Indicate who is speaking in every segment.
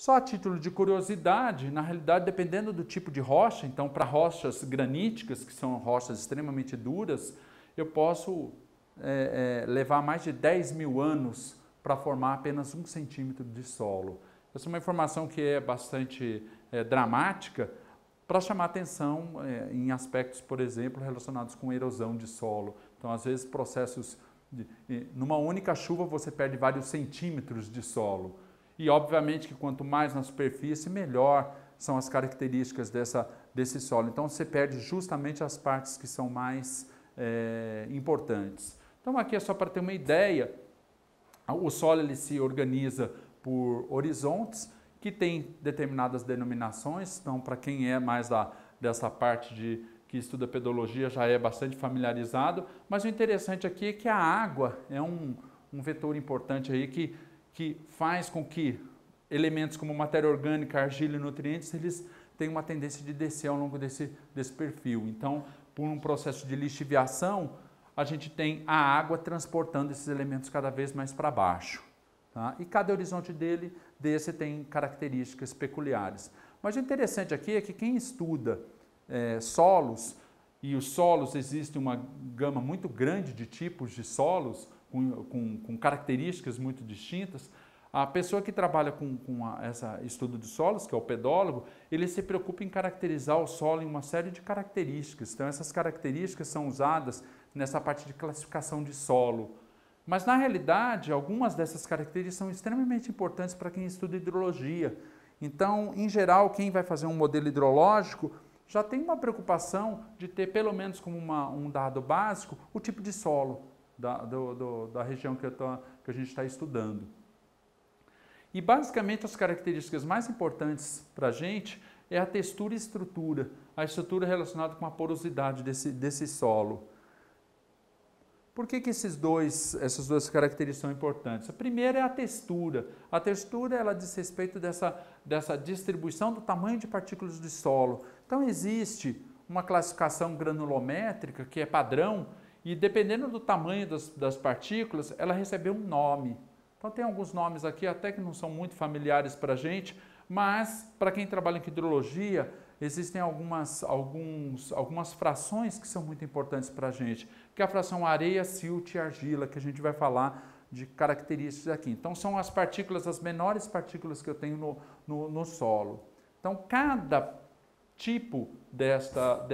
Speaker 1: Só a título de curiosidade, na realidade, dependendo do tipo de rocha, então para rochas graníticas, que são rochas extremamente duras, eu posso levar mais de 10 mil anos para formar apenas 1 centímetro de solo. Essa é uma informação que é bastante dramática para chamar atenção em aspectos, por exemplo, relacionados com erosão de solo. Então, às vezes, numa única chuva você perde vários centímetros de solo. E, obviamente, que quanto mais na superfície, melhor são as características desse solo. Então, você perde justamente as partes que são mais importantes. Então, aqui é só para ter uma ideia, o solo ele se organiza por horizontes, que tem determinadas denominações. Então, para quem é mais dessa parte que estuda pedologia, já é bastante familiarizado. Mas o interessante aqui é que a água é um vetor importante aí que faz com que elementos como matéria orgânica, argila e nutrientes, eles têm uma tendência de descer ao longo desse perfil. Então, por um processo de lixiviação, a gente tem a água transportando esses elementos cada vez mais para baixo. Tá? E cada horizonte desse tem características peculiares. Mas o interessante aqui é que quem estuda solos, e os solos existe uma gama muito grande de tipos de solos, com características muito distintas, a pessoa que trabalha com esse estudo de solos, que é o pedólogo, ele se preocupa em caracterizar o solo em uma série de características. Então, essas características são usadas nessa parte de classificação de solo. Mas, na realidade, algumas dessas características são extremamente importantes para quem estuda hidrologia. Então, em geral, quem vai fazer um modelo hidrológico já tem uma preocupação de ter, pelo menos como um dado básico, o tipo de solo da região que a gente está estudando. E, basicamente, as características mais importantes para a gente é a textura e estrutura. A estrutura relacionada com a porosidade desse solo. Por que essas duas características são importantes? A primeira é a textura. A textura ela diz respeito dessa distribuição do tamanho de partículas de solo. Então, existe uma classificação granulométrica, que é padrão, e dependendo do tamanho das partículas, ela recebeu um nome. Então, tem alguns nomes aqui, até que não são muito familiares para a gente, mas para quem trabalha em hidrologia, existem algumas frações que são muito importantes para a gente, que é a fração areia, silt e argila, que a gente vai falar de características aqui. Então, são as partículas, as menores partículas que eu tenho no solo. Então, cada tipo desta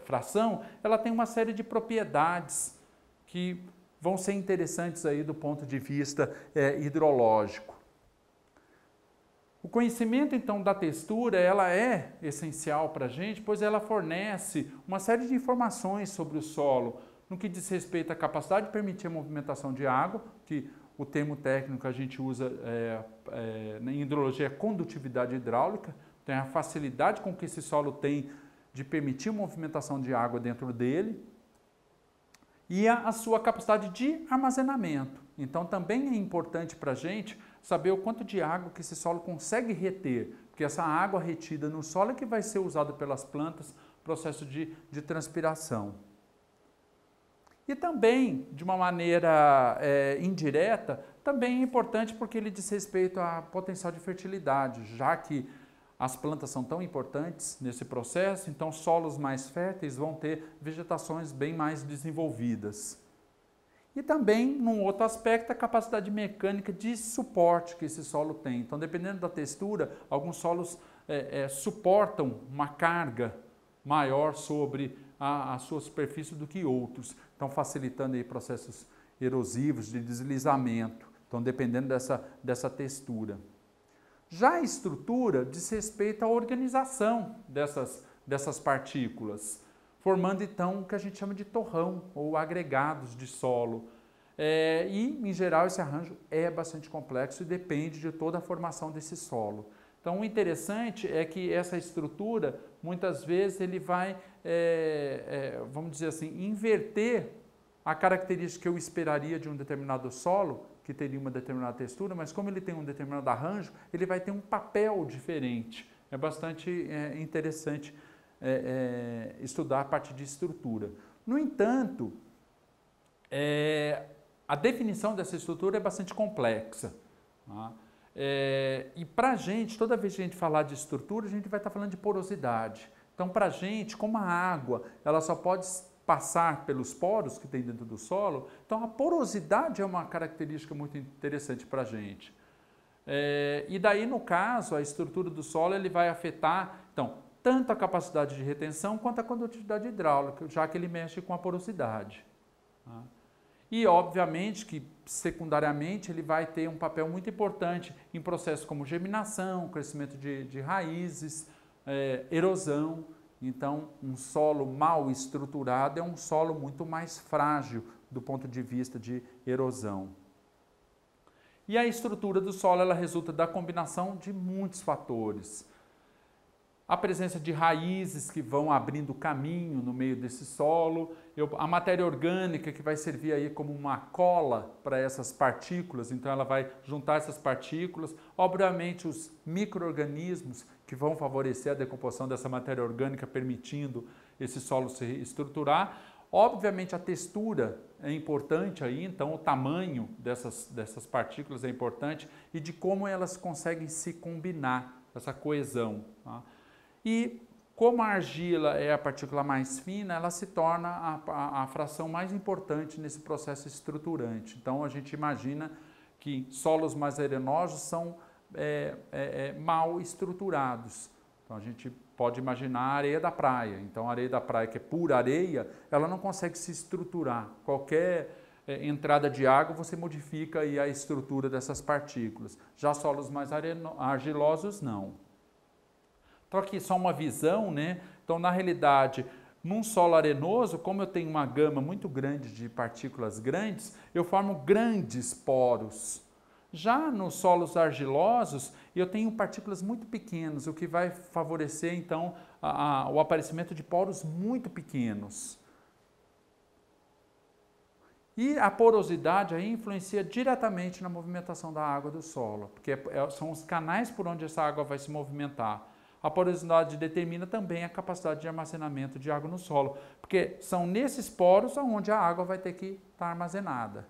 Speaker 1: fração, ela tem uma série de propriedades que vão ser interessantes aí do ponto de vista hidrológico. O conhecimento, então, da textura, ela é essencial para a gente, pois ela fornece uma série de informações sobre o solo, no que diz respeito à capacidade de permitir a movimentação de água, que o termo técnico que a gente usa em hidrologia é condutividade hidráulica, tem a facilidade com que esse solo tem de permitir a movimentação de água dentro dele, e a sua capacidade de armazenamento. Então, também é importante para a gente saber o quanto de água que esse solo consegue reter, porque essa água retida no solo é que vai ser usada pelas plantas no processo de transpiração. E também, de uma maneira indireta, também é importante porque ele diz respeito a potencial de fertilidade, já que as plantas são tão importantes nesse processo, então solos mais férteis vão ter vegetações bem mais desenvolvidas. E também, num outro aspecto, a capacidade mecânica de suporte que esse solo tem. Então, dependendo da textura, alguns solos suportam uma carga maior sobre a sua superfície do que outros. Então, facilitando aí processos erosivos de deslizamento. Então, dependendo dessa textura. Já a estrutura diz respeito à organização dessas partículas, formando então o que a gente chama de torrão ou agregados de solo. E, em geral, esse arranjo é bastante complexo e depende de toda a formação desse solo. Então, o interessante é que essa estrutura, muitas vezes, ele vai, vamos dizer assim, inverter a característica que eu esperaria de um determinado solo, que teria uma determinada textura, mas como ele tem um determinado arranjo, ele vai ter um papel diferente. É bastante interessante estudar a parte de estrutura. No entanto, a definição dessa estrutura é bastante complexa. Tá? E para a gente, toda vez que a gente falar de estrutura, a gente vai estar falando de porosidade. Então, para a gente, como a água ela só pode passar pelos poros que tem dentro do solo, então a porosidade é uma característica muito interessante para a gente. E daí, no caso, a estrutura do solo ele vai afetar, então, tanto a capacidade de retenção quanto a condutividade hidráulica, já que ele mexe com a porosidade. Tá? E, obviamente, que secundariamente ele vai ter um papel muito importante em processos como germinação, crescimento de raízes, erosão. Então, um solo mal estruturado é um solo muito mais frágil do ponto de vista de erosão. E a estrutura do solo ela resulta da combinação de muitos fatores. A presença de raízes que vão abrindo caminho no meio desse solo, a matéria orgânica que vai servir aí como uma cola para essas partículas, então ela vai juntar essas partículas, obviamente os micro-organismos que vão favorecer a decomposição dessa matéria orgânica, permitindo esse solo se estruturar. Obviamente a textura é importante aí, então o tamanho dessas partículas é importante e de como elas conseguem se combinar, essa coesão. Tá? E como a argila é a partícula mais fina, ela se torna a fração mais importante nesse processo estruturante. Então a gente imagina que solos mais arenosos são mal estruturados. Então a gente pode imaginar a areia da praia. Então a areia da praia, que é pura areia, ela não consegue se estruturar. Qualquer entrada de água você modifica aí a estrutura dessas partículas. Já solos mais argilosos não. Então aqui só uma visão, né? Então na realidade, num solo arenoso, como eu tenho uma gama muito grande de partículas grandes, eu formo grandes poros. Já nos solos argilosos, eu tenho partículas muito pequenas, o que vai favorecer então o aparecimento de poros muito pequenos. E a porosidade aí influencia diretamente na movimentação da água do solo, porque são os canais por onde essa água vai se movimentar. A porosidade determina também a capacidade de armazenamento de água no solo, porque são nesses poros onde a água vai ter que estar armazenada.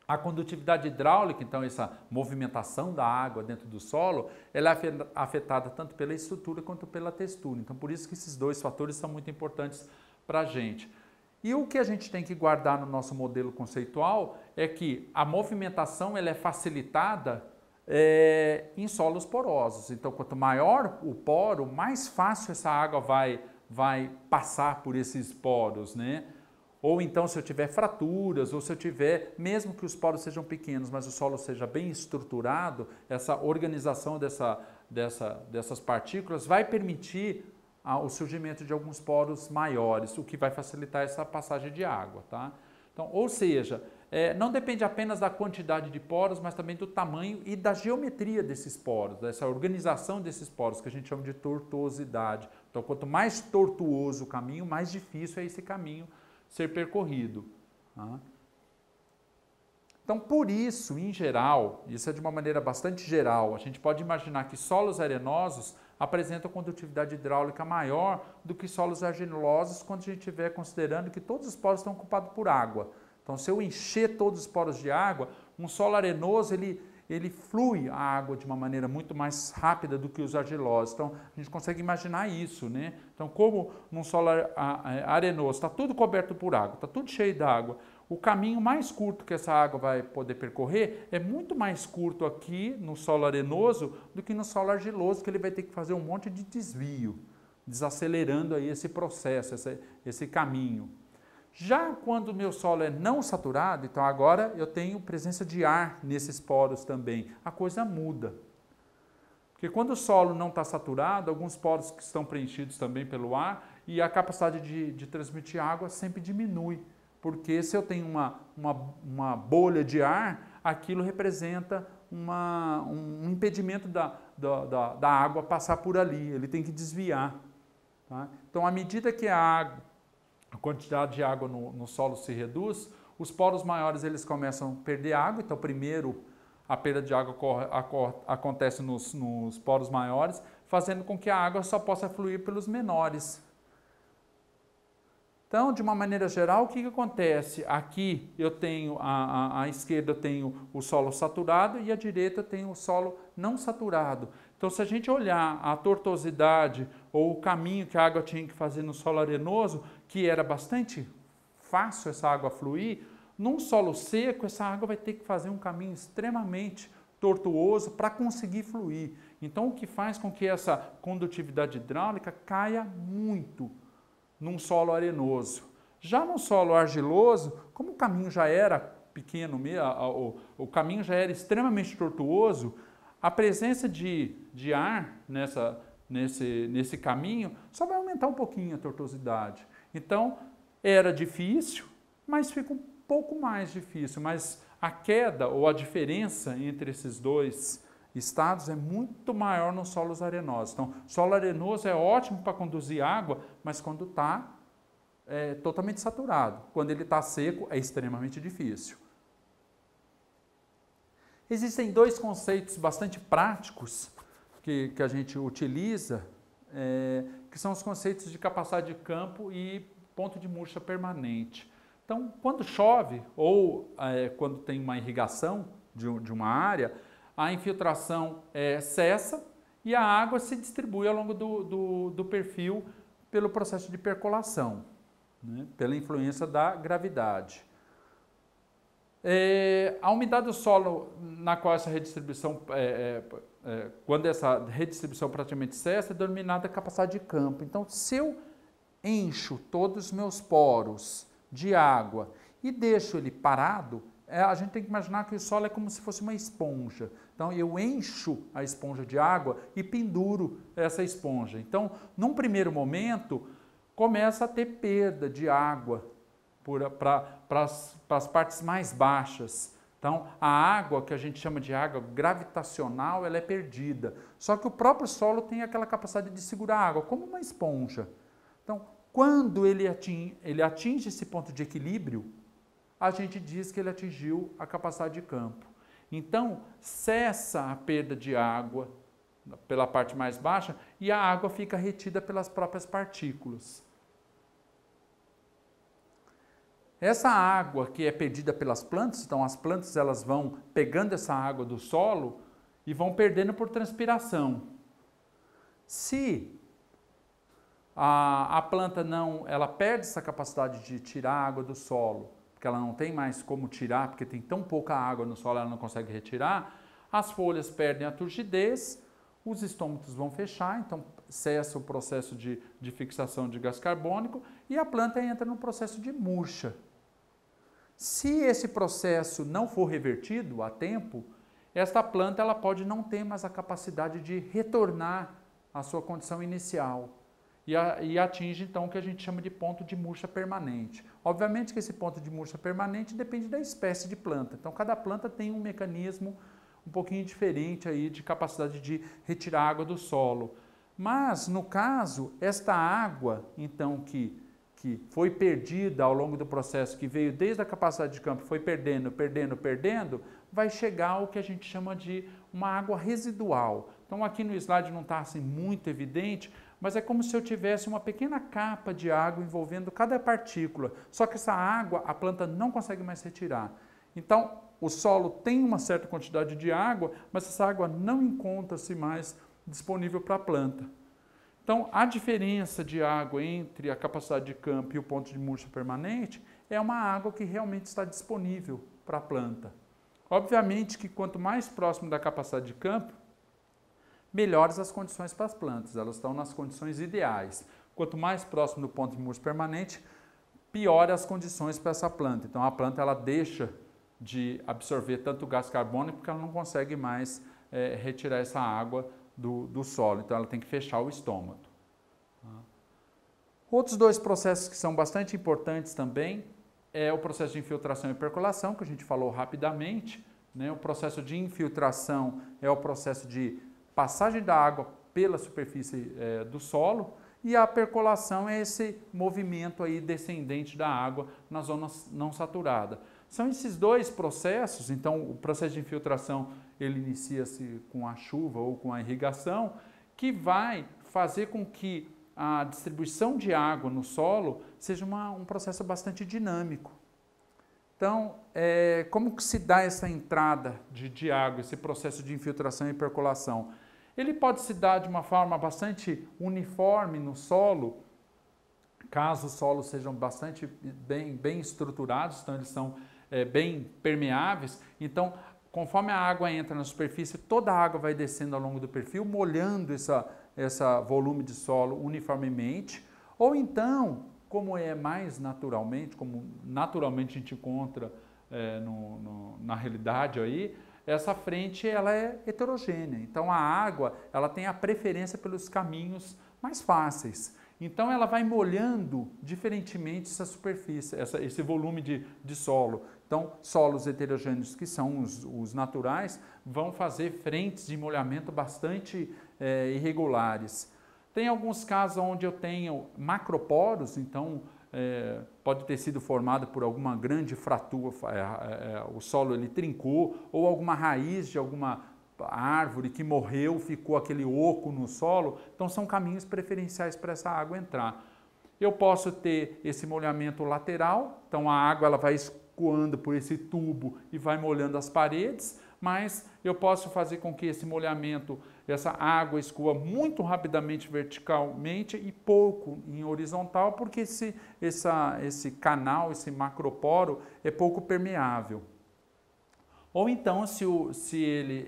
Speaker 1: A condutividade hidráulica, então essa movimentação da água dentro do solo, ela é afetada tanto pela estrutura quanto pela textura. Então por isso que esses dois fatores são muito importantes para a gente. E o que a gente tem que guardar no nosso modelo conceitual é que a movimentação ela é facilitada em solos porosos. Então, quanto maior o poro, mais fácil essa água vai passar por esses poros, né? Ou então, se eu tiver fraturas, ou se eu tiver, mesmo que os poros sejam pequenos, mas o solo seja bem estruturado, essa organização dessas partículas vai permitir o surgimento de alguns poros maiores, o que vai facilitar essa passagem de água, tá? Então, ou seja, não depende apenas da quantidade de poros, mas também do tamanho e da geometria desses poros, dessa organização desses poros, que a gente chama de tortuosidade. Então, quanto mais tortuoso o caminho, mais difícil é esse caminho ser percorrido. Tá? Então, por isso, em geral, isso é de uma maneira bastante geral, a gente pode imaginar que solos arenosos apresentam condutividade hidráulica maior do que solos argilosos quando a gente estiver considerando que todos os poros estão ocupados por água. Então, se eu encher todos os poros de água, um solo arenoso, ele flui a água de uma maneira muito mais rápida do que os argilosos. Então, a gente consegue imaginar isso, né? Então, como num solo arenoso está tudo coberto por água, está tudo cheio d'água, o caminho mais curto que essa água vai poder percorrer é muito mais curto aqui no solo arenoso do que no solo argiloso, que ele vai ter que fazer um monte de desvio, desacelerando aí esse processo, esse caminho. Já quando o meu solo é não saturado, então agora eu tenho presença de ar nesses poros também, a coisa muda. Porque quando o solo não está saturado, alguns poros que estão preenchidos também pelo ar e a capacidade de transmitir água sempre diminui. Porque se eu tenho uma bolha de ar, aquilo representa um impedimento da água passar por ali, ele tem que desviar. Tá? Então, à medida que a quantidade de água no solo se reduz, os poros maiores eles começam a perder água, então primeiro a perda de água acontece nos poros maiores, fazendo com que a água só possa fluir pelos menores. Então, de uma maneira geral, o que acontece? Aqui eu tenho, à esquerda eu tenho o solo saturado e à direita eu tenho o solo não saturado. Então, se a gente olhar a tortuosidade ou o caminho que a água tinha que fazer no solo arenoso, que era bastante fácil essa água fluir, num solo seco, essa água vai ter que fazer um caminho extremamente tortuoso para conseguir fluir. Então, o que faz com que essa condutividade hidráulica caia muito num solo arenoso. Já no solo argiloso, como o caminho já era pequeno, o caminho já era extremamente tortuoso, a presença de ar nesse caminho só vai aumentar um pouquinho a tortuosidade. Então, era difícil, mas fica um pouco mais difícil. Mas a queda ou a diferença entre esses dois estados é muito maior nos solos arenosos. Então, solo arenoso é ótimo para conduzir água, mas quando está totalmente saturado. Quando ele está seco, é extremamente difícil. Existem dois conceitos bastante práticos que a gente utiliza, que são os conceitos de capacidade de campo e ponto de murcha permanente. Então, quando chove ou quando tem uma irrigação de uma área, a infiltração cessa e a água se distribui ao longo do perfil pelo processo de percolação, né, pela influência da gravidade. A umidade do solo na qual essa redistribuição, quando essa redistribuição praticamente cessa, é denominada capacidade de campo. Então, se eu encho todos os meus poros de água e deixo ele parado, a gente tem que imaginar que o solo é como se fosse uma esponja. Então, eu encho a esponja de água e penduro essa esponja. Então, num primeiro momento, começa a ter perda de água para as partes mais baixas. Então, a água, que a gente chama de água gravitacional, ela é perdida. Só que o próprio solo tem aquela capacidade de segurar a água, como uma esponja. Então, quando ele atinge esse ponto de equilíbrio, a gente diz que ele atingiu a capacidade de campo. Então, cessa a perda de água pela parte mais baixa e a água fica retida pelas próprias partículas. Essa água que é perdida pelas plantas, então as plantas elas vão pegando essa água do solo e vão perdendo por transpiração. Se a planta ela perde essa capacidade de tirar a água do solo, porque ela não tem mais como tirar, porque tem tão pouca água no solo, ela não consegue retirar, as folhas perdem a turgidez, os estômatos vão fechar, então cessa o processo de fixação de gás carbônico e a planta entra no processo de murcha. Se esse processo não for revertido a tempo, esta planta ela pode não ter mais a capacidade de retornar à sua condição inicial e atinge então o que a gente chama de ponto de murcha permanente. Obviamente que esse ponto de murcha permanente depende da espécie de planta, então cada planta tem um mecanismo um pouquinho diferente aí de capacidade de retirar água do solo. Mas, no caso, esta água, então, que foi perdida ao longo do processo, que veio desde a capacidade de campo, foi perdendo, vai chegar ao que a gente chama de uma água residual. Então, aqui no slide não está assim muito evidente, mas é como se eu tivesse uma pequena capa de água envolvendo cada partícula. Só que essa água a planta não consegue mais retirar. Então, o solo tem uma certa quantidade de água, mas essa água não encontra-se mais disponível para a planta. Então, a diferença de água entre a capacidade de campo e o ponto de murcha permanente é uma água que realmente está disponível para a planta. Obviamente que quanto mais próximo da capacidade de campo, melhores as condições para as plantas, elas estão nas condições ideais. Quanto mais próximo do ponto de murcha permanente, pior as condições para essa planta. Então, a planta ela deixa de absorver tanto gás carbônico porque ela não consegue mais retirar essa água do solo, então ela tem que fechar o estômago. Outros dois processos que são bastante importantes também é o processo de infiltração e percolação, que a gente falou rapidamente, né? O processo de infiltração é o processo de passagem da água pela superfície do solo e a percolação é esse movimento aí descendente da água na zona não saturada. São esses dois processos, então o processo de infiltração ele inicia-se com a chuva ou com a irrigação, que vai fazer com que a distribuição de água no solo seja um processo bastante dinâmico. Então, como que se dá essa entrada de água, esse processo de infiltração e percolação? Ele pode se dar de uma forma bastante uniforme no solo, caso os solos sejam bastante bem estruturados, então eles são bem permeáveis. Então, conforme a água entra na superfície, toda a água vai descendo ao longo do perfil, molhando essa volume de solo uniformemente. Ou então, como naturalmente a gente encontra na realidade aí, essa frente ela é heterogênea. Então a água ela tem a preferência pelos caminhos mais fáceis. Então ela vai molhando diferentemente essa superfície, esse volume de solo. Então solos heterogêneos, que são os naturais, vão fazer frentes de molhamento bastante irregulares. Tem alguns casos onde eu tenho macroporos, então pode ter sido formado por alguma grande fratura, o solo ele trincou, ou alguma raiz de alguma árvore que morreu, ficou aquele oco no solo. Então são caminhos preferenciais para essa água entrar. Eu posso ter esse molhamento lateral, então a água ela vai escoando por esse tubo e vai molhando as paredes, mas eu posso fazer com que esse molhamento, essa água escoa muito rapidamente verticalmente e pouco em horizontal, porque esse canal, esse macroporo é pouco permeável. Ou então, se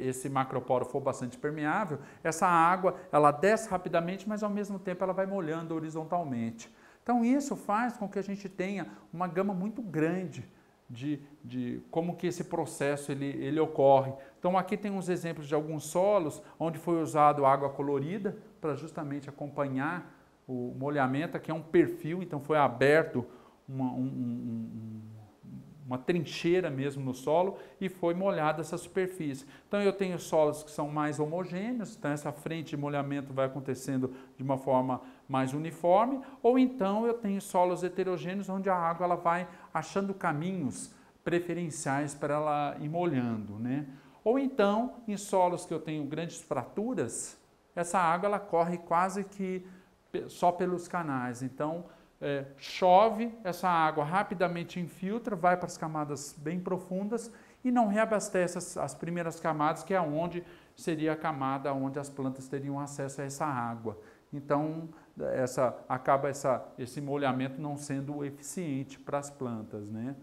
Speaker 1: esse macroporo for bastante permeável, essa água ela desce rapidamente, mas ao mesmo tempo ela vai molhando horizontalmente. Então isso faz com que a gente tenha uma gama muito grande de como que esse processo ele ocorre. Então aqui tem uns exemplos de alguns solos onde foi usado água colorida para justamente acompanhar o molhamento. Aqui é um perfil, então foi aberto uma trincheira mesmo no solo e foi molhada essa superfície. Então eu tenho solos que são mais homogêneos, então essa frente de molhamento vai acontecendo de uma forma mais uniforme, ou então eu tenho solos heterogêneos onde a água ela vai achando caminhos preferenciais para ela ir molhando, né? Ou então, em solos que eu tenho grandes fraturas, essa água ela corre quase que só pelos canais. Então, chove, essa água rapidamente infiltra, vai para as camadas bem profundas e não reabastece as primeiras camadas, que é onde seria a camada onde as plantas teriam acesso a essa água. Então, acaba esse molhamento não sendo eficiente para as plantas, né?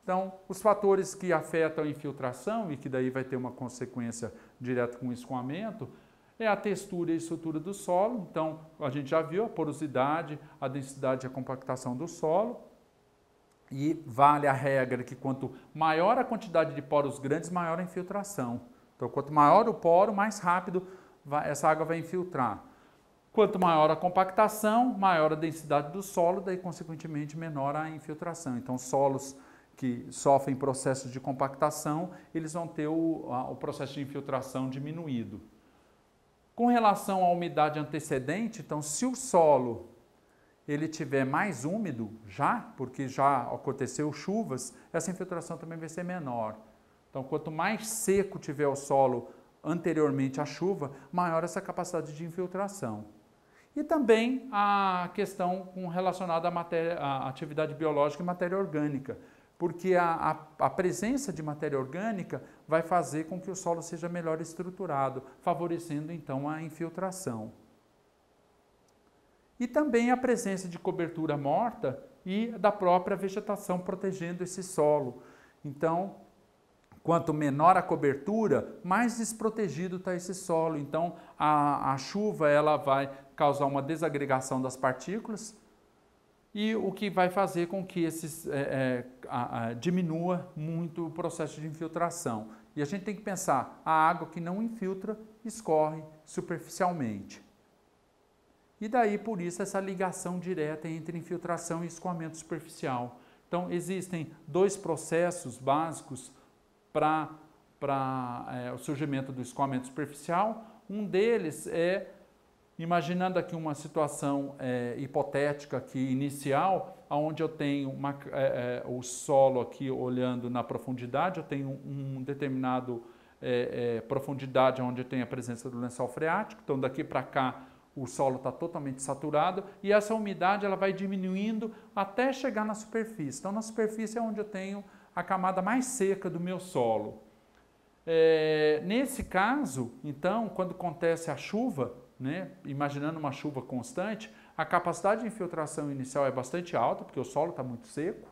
Speaker 1: Então, os fatores que afetam a infiltração e que daí vai ter uma consequência direta com o escoamento é a textura e a estrutura do solo. Então, a gente já viu a porosidade, a densidade e a compactação do solo. E vale a regra que quanto maior a quantidade de poros grandes, maior a infiltração. Então, quanto maior o poro, mais rápido essa água vai infiltrar. Quanto maior a compactação, maior a densidade do solo, daí consequentemente menor a infiltração. Então solos que sofrem processos de compactação, eles vão ter o processo de infiltração diminuído. Com relação à umidade antecedente, então se o solo ele tiver mais úmido porque já aconteceu chuvas, essa infiltração também vai ser menor. Então quanto mais seco tiver o solo anteriormente à chuva, maior essa capacidade de infiltração. E também a questão relacionada à atividade biológica e matéria orgânica, porque a presença de matéria orgânica vai fazer com que o solo seja melhor estruturado, favorecendo então a infiltração. E também a presença de cobertura morta e da própria vegetação protegendo esse solo. Então, quanto menor a cobertura, mais desprotegido está esse solo. Então, a chuva ela vai causar uma desagregação das partículas e o que vai fazer com que diminua muito o processo de infiltração. E a gente tem que pensar, a água que não infiltra escorre superficialmente. E daí, por isso, essa ligação direta entre infiltração e escoamento superficial. Então, existem dois processos básicos para o surgimento do escoamento superficial. Um deles é, imaginando aqui uma situação hipotética aqui, inicial, onde eu tenho o solo aqui olhando na profundidade, eu tenho um determinado profundidade onde eu tenho a presença do lençol freático, então daqui para cá o solo está totalmente saturado e essa umidade ela vai diminuindo até chegar na superfície. Então, na superfície é onde eu tenho a camada mais seca do meu solo. Nesse caso, então, quando acontece a chuva, né, imaginando uma chuva constante, a capacidade de infiltração inicial é bastante alta, porque o solo está muito seco,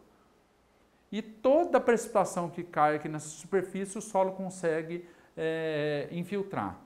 Speaker 1: e toda a precipitação que cai aqui nessa superfície, o solo consegue infiltrar.